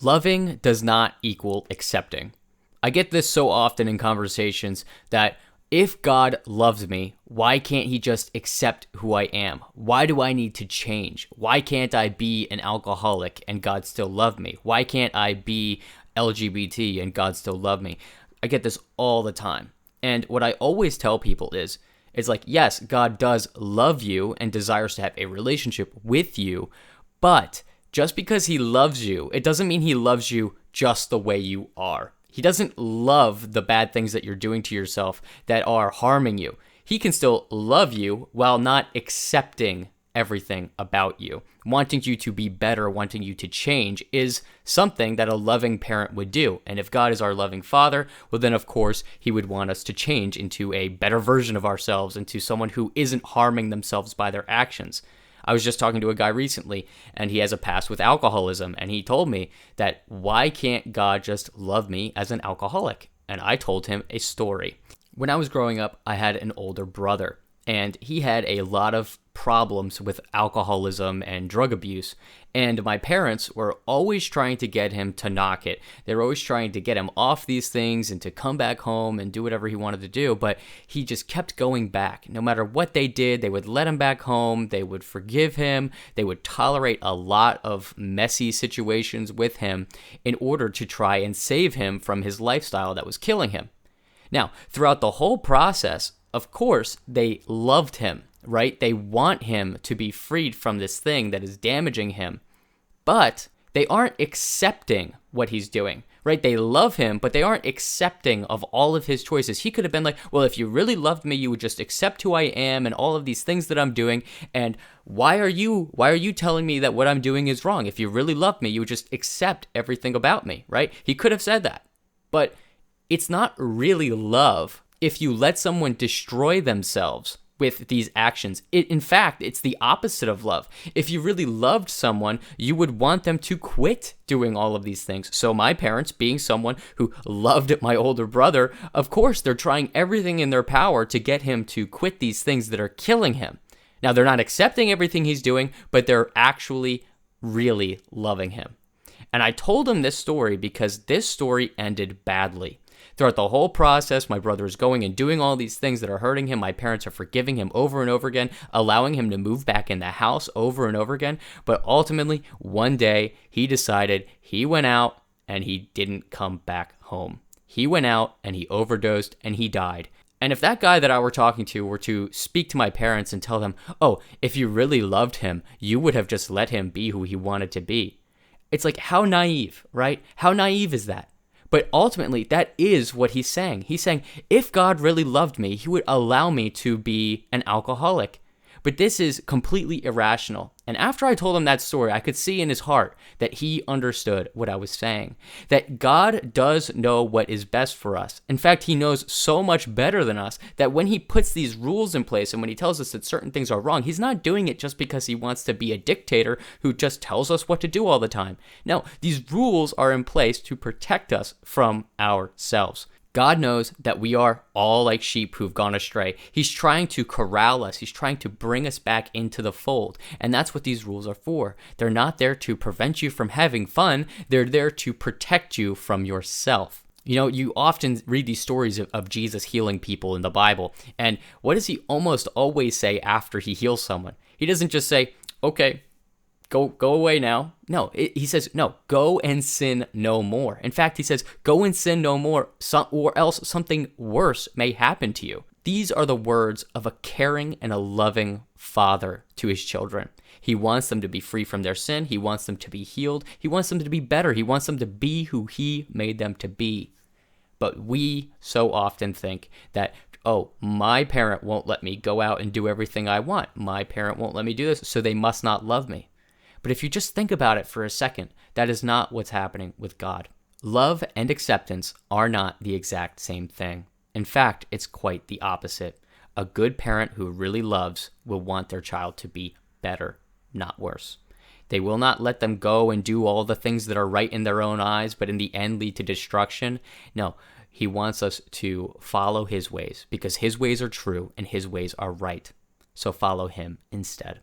Loving does not equal accepting. I get this so often in conversations that if God loves me, why can't he just accept who I am? Why do I need to change? Why can't I be an alcoholic and God still love me? Why can't I be LGBT and God still love me? I get this all the time. And what I always tell people is like, yes, God does love you and desires to have a relationship with you, but just because he loves you, it doesn't mean he loves you just the way you are. He doesn't love the bad things that you're doing to yourself that are harming you. He can still love you while not accepting everything about you. Wanting you to be better, wanting you to change is something that a loving parent would do. And if God is our loving Father, well then of course he would want us to change into a better version of ourselves, into someone who isn't harming themselves by their actions. I was just talking to a guy recently, and he has a past with alcoholism, and he told me that why can't God just love me as an alcoholic? And I told him a story. When I was growing up, I had an older brother, and he had a lot of problems with alcoholism and drug abuse, and my parents were always trying to get him to knock it. They were always trying to get him off these things and to come back home and do whatever he wanted to do, but he just kept going back. No matter what they did, they would let him back home, they would forgive him, they would tolerate a lot of messy situations with him in order to try and save him from his lifestyle that was killing him. Now, throughout the whole process, of course, they loved him, right? They want him to be freed from this thing that is damaging him, but they aren't accepting what he's doing, right? They love him, but they aren't accepting of all of his choices. He could have been like, well, if you really loved me, you would just accept who I am and all of these things that I'm doing. And why are you telling me that what I'm doing is wrong? If you really loved me, you would just accept everything about me, right? He could have said that, but it's not really love if you let someone destroy themselves with these actions. In fact, it's the opposite of love. If you really loved someone, you would want them to quit doing all of these things. So my parents, being someone who loved my older brother, of course, they're trying everything in their power to get him to quit these things that are killing him. Now, they're not accepting everything he's doing, but they're actually really loving him. And I told him this story because this story ended badly. Throughout the whole process, my brother is going and doing all these things that are hurting him. My parents are forgiving him over and over again, allowing him to move back in the house over and over again. But ultimately, one day, he decided he went out and he didn't come back home. He went out and he overdosed and he died. And if that guy that I were talking to were to speak to my parents and tell them, oh, if you really loved him, you would have just let him be who he wanted to be. It's like, how naive, right? How naive is that? But ultimately, that is what he's saying. He's saying, if God really loved me, he would allow me to be an alcoholic. But this is completely irrational. And after I told him that story, I could see in his heart that he understood what I was saying. That God does know what is best for us. In fact, he knows so much better than us that when he puts these rules in place and when he tells us that certain things are wrong, he's not doing it just because he wants to be a dictator who just tells us what to do all the time. No, these rules are in place to protect us from ourselves. God knows that we are all like sheep who've gone astray. He's trying to corral us. He's trying to bring us back into the fold. And that's what these rules are for. They're not there to prevent you from having fun. They're there to protect you from yourself. You know, you often read these stories of Jesus healing people in the Bible. And what does he almost always say after he heals someone? He doesn't just say, okay, go away now. No, he says, no, go and sin no more. In fact, he says, go and sin no more, or else something worse may happen to you. These are the words of a caring and a loving father to his children. He wants them to be free from their sin. He wants them to be healed. He wants them to be better. He wants them to be who he made them to be. But we so often think that, oh, my parent won't let me go out and do everything I want. My parent won't let me do this, so they must not love me. But if you just think about it for a second, that is not what's happening with God. Love and acceptance are not the exact same thing. In fact, it's quite the opposite. A good parent who really loves will want their child to be better, not worse. They will not let them go and do all the things that are right in their own eyes, but in the end lead to destruction. No, he wants us to follow his ways because his ways are true and his ways are right. So follow him instead.